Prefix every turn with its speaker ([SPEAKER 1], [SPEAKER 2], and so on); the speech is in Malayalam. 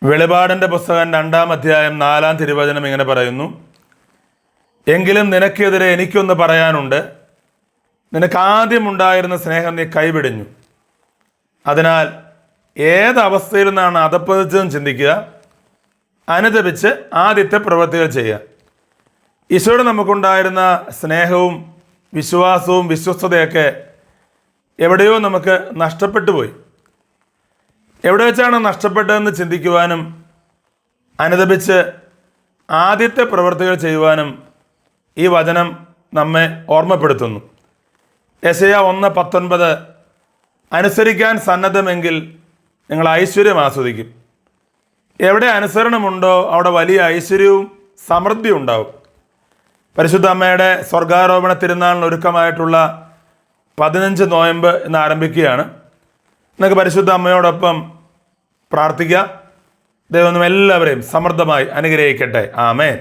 [SPEAKER 1] വെളിപാടിൻ്റെ പുസ്തകം 2-ാം അധ്യായം 4-ാം തിരുവചനം ഇങ്ങനെ പറയുന്നു, എങ്കിലും നിനക്കെതിരെ എനിക്കൊന്ന് പറയാനുണ്ട്. നിനക്ക് ആദ്യമുണ്ടായിരുന്ന സ്നേഹം നീ കൈവിടിഞ്ഞു. അതിനാൽ ഏതവസ്ഥയിൽ നിന്നാണ് അധപ്പതിച്ചതെന്ന് ചിന്തിക്കുക, അനുദപിച്ച് ആദ്യത്തെ പ്രവൃത്തികൾ ചെയ്യുക. ഈശോയോട് നമുക്കുണ്ടായിരുന്ന സ്നേഹവും വിശ്വാസവും വിശ്വസ്തതയൊക്കെ എവിടെയോ നമുക്ക് നഷ്ടപ്പെട്ടു പോയി. എവിടെ വെച്ചാണ് നഷ്ടപ്പെട്ടതെന്ന് ചിന്തിക്കുവാനും അനുദപിച്ച് ആദ്യത്തെ പ്രവൃത്തികൾ ചെയ്യുവാനും ഈ വചനം നമ്മെ ഓർമ്മപ്പെടുത്തുന്നു. യെശയ്യാ 1:19 അനുസരിക്കാൻ സന്നദ്ധമെങ്കിൽ നിങ്ങൾ ഐശ്വര്യം ആസ്വദിക്കും. എവിടെ അനുസരണമുണ്ടോ അവിടെ വലിയ ഐശ്വര്യവും സമൃദ്ധിയും ഉണ്ടാവും. പരിശുദ്ധ അമ്മയുടെ സ്വർഗാരോപണ തിരുനാളിന് ഒരുക്കമായിട്ടുള്ള 15 നോയമ്പ് എന്ന് ആരംഭിക്കുകയാണ്. നിങ്ങൾക്ക് പരിശുദ്ധ അമ്മയോടൊപ്പം പ്രാർത്ഥിക്കാം. ദൈവം എല്ലാവരെയും സമൃദ്ധമായി അനുഗ്രഹിക്കട്ടെ. ആമേൻ.